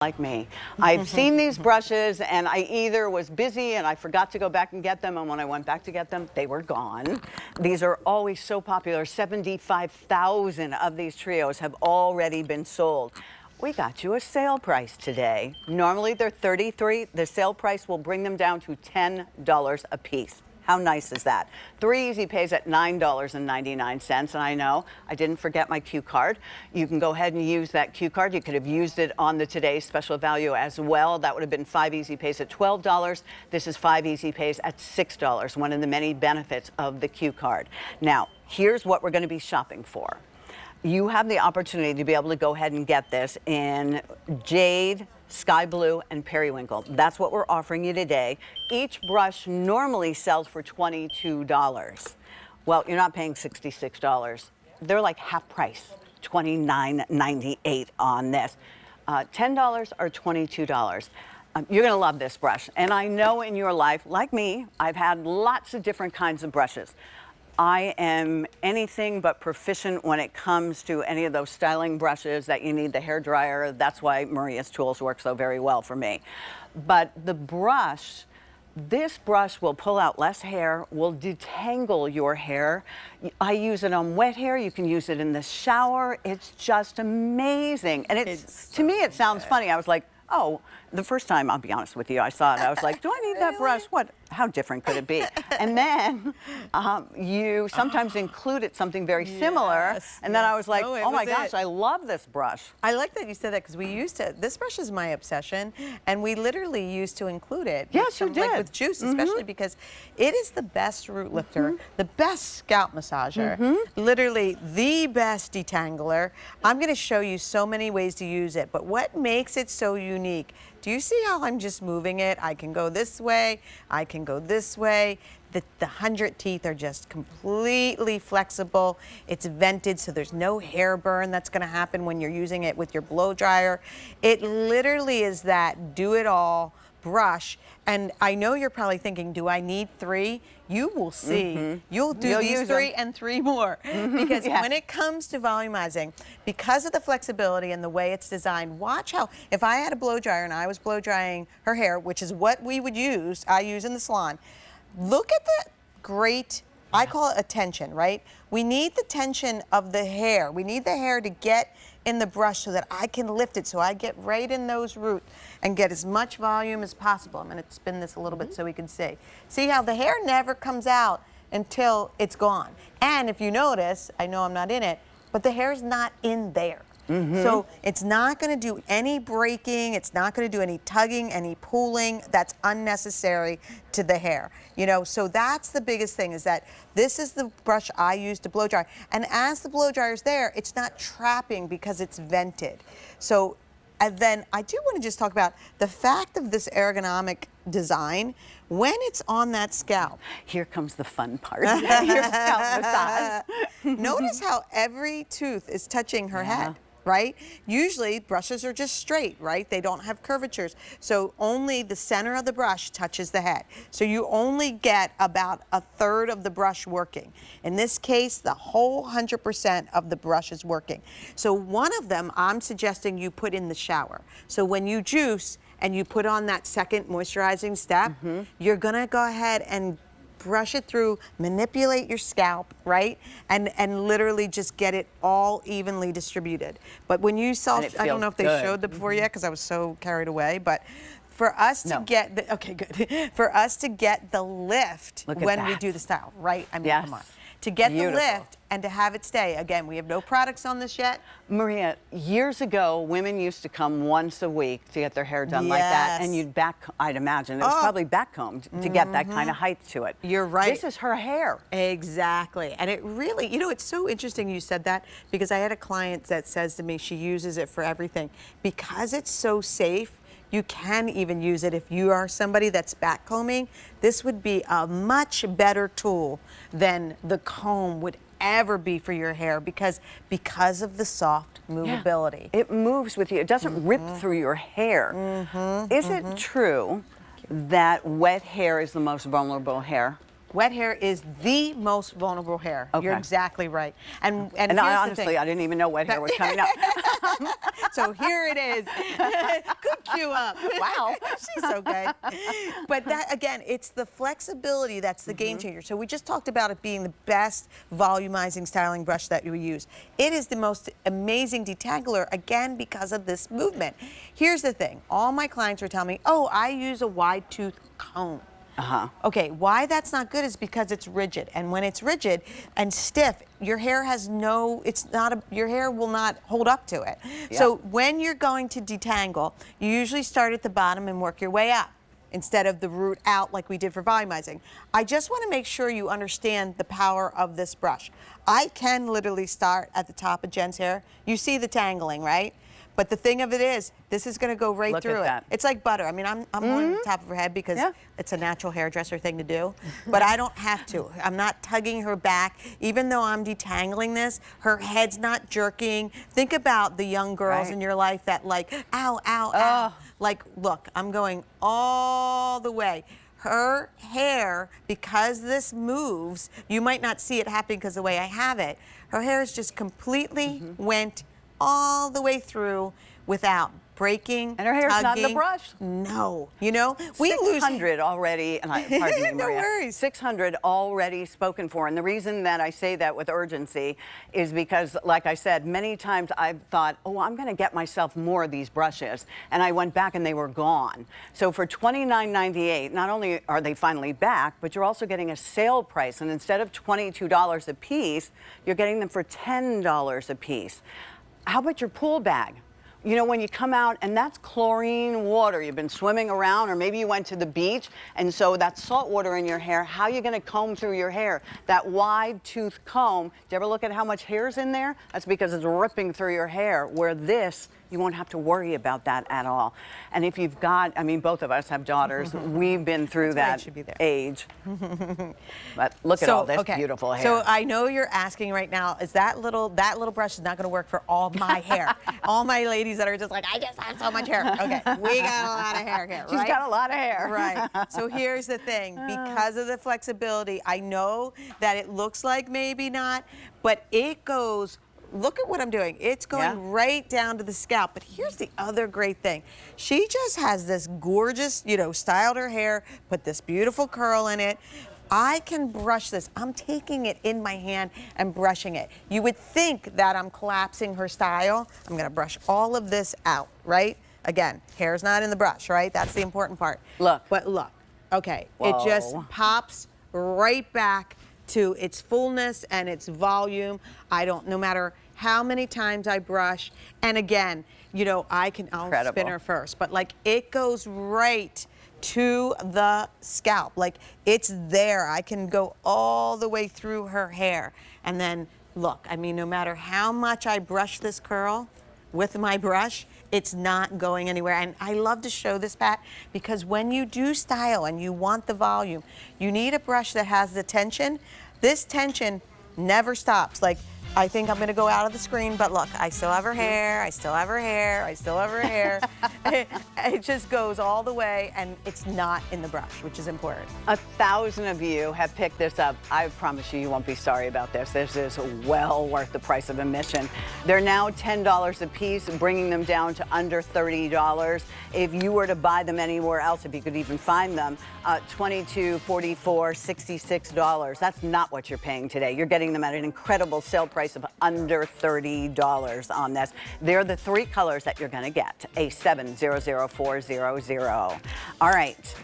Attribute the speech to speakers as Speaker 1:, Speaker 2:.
Speaker 1: Like me. I've seen these brushes and I either was busy and I forgot to go back and get them, and when I went back to get them, they were gone. These are always so popular. 75,000 of these trios have already been sold. We got you a sale price today. Normally they're $33. The sale price will bring them down to $10 a piece. How nice is that? 3 Easy Pays at $9.99. And I know I didn't forget my Q card. You can go ahead and use that Q card. You could have used it on the today's special value as well. That would have been 5 Easy Pays at $12. This is 5 Easy Pays at $6, one of the many benefits of the Q card. Now, here's what we're going to be shopping for. You have the opportunity to be able to go ahead and get this in Jade, Sky Blue, and Periwinkle. That's what we're offering you today. Each brush normally sells for $22. Well, you're not paying $66. They're like half price, $29.98 on this. $10 or $22. You're gonna love this brush. And I know in your life, like me, I've had lots of different kinds of brushes. I am anything but proficient when it comes to any of those styling brushes that you need the hair dryer. That's why Maria's tools work so very well for me. But the brush, this brush will pull out less hair, will detangle your hair. I use it on wet hair. You can use it in the shower. It's just amazing. And to me, it sounds funny. I was like, oh, the first time, I'll be honest with you, I saw it, I was like, do I need that brush? How different could it be? And then you sometimes included something very similar, and then I was like, oh my gosh, I love this brush.
Speaker 2: I like that you said that, because we used to, this brush is my obsession, and we literally used to include it.
Speaker 1: Yes, you did.
Speaker 2: Like with juice, especially because it is the best root lifter, the best scalp massager, literally the best detangler. I'm going to show you so many ways to use it, but what makes it so unique? Do you see how I'm just moving it? I can go this way, I can go this way. The 100 teeth are just completely flexible. It's vented, so there's no hair burn that's gonna happen when you're using it with your blow dryer. It literally is that do-it-all brush. And I know you're probably thinking, do I need 3? You will see. You'll do these 3 and 3 more. Because when it comes to volumizing, because of the flexibility and the way it's designed, watch how, if I had a blow dryer and I was blow drying her hair, which is what we would use, I use in the salon, look at the great, I call it a tension, right? We need the tension of the hair. We need the hair to get in the brush so that I can lift it, so I get right in those roots and get as much volume as possible. I'm gonna spin this a little bit so we can see. See how the hair never comes out until it's gone. And if you notice, I know I'm not in it, but the hair's not in there. So it's not going to do any breaking, it's not going to do any tugging, any pulling that's unnecessary to the hair. You know, so that's the biggest thing, is that this is the brush I use to blow dry. And as the blow dryer's there, it's not trapping because it's vented. So, and then I do want to just talk about the fact of this ergonomic design when it's on that scalp.
Speaker 1: Here comes the fun part. Your scalp massage.
Speaker 2: Notice how every tooth is touching her head. Right? Usually brushes are just straight, right? They don't have curvatures. So only the center of the brush touches the head. So you only get about 1/3 of the brush working. In this case, the whole 100% of the brush is working. So one of them I'm suggesting you put in the shower. So when you juice and you put on that second moisturizing step, you're gonna go ahead and brush it through, manipulate your scalp, right? And literally just get it all evenly distributed. But when you saw, I don't know if they showed the before yet because I was so carried away, but for us to get the, okay, good. For us to get the lift when we do the style, right? I mean, come on. To get the lift and to have it stay. Again, we have no products on this yet.
Speaker 1: Maria, years ago, women used to come once a week to get their hair done like that, and you'd I'd imagine, it was probably backcombed to get that kind of height to it.
Speaker 2: You're right.
Speaker 1: This is her hair.
Speaker 2: Exactly. And it really, you know, it's so interesting you said that, because I had a client that says to me she uses it for everything. Because it's so safe, you can even use it if you are somebody that's backcombing. This would be a much better tool than the comb would ever be for your hair, because of the soft movability.
Speaker 1: It moves with you. It doesn't rip through your hair. Is it true that wet hair is the most vulnerable hair?
Speaker 2: Wet hair is the most vulnerable hair.
Speaker 1: Okay.
Speaker 2: You're exactly right. And
Speaker 1: And
Speaker 2: here's
Speaker 1: I,
Speaker 2: the thing.
Speaker 1: honestly, I didn't even know wet hair was coming up.
Speaker 2: So here it is. Good cue up.
Speaker 1: Wow.
Speaker 2: She's so good. But that, again, it's the flexibility that's the game changer. So we just talked about it being the best volumizing styling brush that you use. It is the most amazing detangler, again, because of this movement. Here's the thing. All my clients were telling me, oh, I use a wide tooth comb. Okay, why that's not good is because it's rigid, and when it's rigid and stiff, your hair has no, your hair will not hold up to it.
Speaker 1: Yep.
Speaker 2: So when you're going to detangle, you usually start at the bottom and work your way up instead of the root out like we did for volumizing. I just want to make sure you understand the power of this brush. I can literally start at the top of Jen's hair. You see the tangling, right? But the thing of it is, this is going to go right through it. It's like butter. I mean, I'm on the top of her head because it's a natural hairdresser thing to do, but I don't have to. I'm not tugging her back. Even though I'm detangling this, her head's not jerking. Think about the young girls in your life that like, ow, ow, ow. Like, look, I'm going all the way. Her hair, because this moves, you might not see it happening because the way I have it, her hair is just completely went all the way through without breaking,
Speaker 1: and her hair's
Speaker 2: tugging.
Speaker 1: not in the brush.
Speaker 2: No, you know, we
Speaker 1: 600 already, and pardon me,
Speaker 2: No
Speaker 1: Maria.
Speaker 2: worries.
Speaker 1: 600 already spoken for, and the reason that I say that with urgency is because, like I said, many times I've thought, oh, I'm going to get myself more of these brushes, and I went back and they were gone. So for $29.98, not only are they finally back, but you're also getting a sale price, and instead of $22 a piece, you're getting them for $10 a piece. How about your pool bag? You know, when you come out, and that's chlorine water. You've been swimming around, or maybe you went to the beach, and so that's salt water in your hair. How are you going to comb through your hair? That wide tooth comb, do you ever look at how much hair's in there? That's because it's ripping through your hair, where this, you won't have to worry about that at all. And if you've got, I mean, both of us have daughters. We've been through that age. But look at all this beautiful hair.
Speaker 2: So I know you're asking right now, is that little brush is not going to work for all my hair? All my ladies that are just like, I just have so much hair. Okay, we got a lot of hair here, right?
Speaker 1: She's got a lot of hair.
Speaker 2: Right. So here's the thing. Because of the flexibility, I know that it looks like maybe not, but it goes, look at what I'm doing. It's going right down to the scalp. But here's the other great thing. She just has this gorgeous, you know, styled her hair, put this beautiful curl in it. I can brush this. I'm taking it in my hand and brushing it. You would think that I'm collapsing her style. I'm gonna brush all of this out, right? Again, hair's not in the brush, right? That's the important part.
Speaker 1: Look.
Speaker 2: But look, okay,
Speaker 1: Whoa.
Speaker 2: it just pops right back to its fullness and its volume. No matter how many times I brush, and again, you know, I'll spin her first, but like it goes right to the scalp. Like it's there. I can go all the way through her hair. And then look, I mean, no matter how much I brush this curl with my brush, it's not going anywhere. And I love to show this, Pat, because when you do style and you want the volume, you need a brush that has the tension. This tension never stops. Like, I think I'm gonna go out of the screen, but look, I still have her hair, I still have her hair, I still have her hair. It just goes all the way, and it's not in the brush, which is important.
Speaker 1: 1,000 of you have picked this up. I promise you, you won't be sorry about this. This is well worth the price of admission. They're now $10 a piece, bringing them down to under $30. If you were to buy them anywhere else, if you could even find them, $22, $44, $66. That's not what you're paying today. You're getting them at an incredible sale price of under $30 on this. They're the three colors that you're going to get, A700400. All right.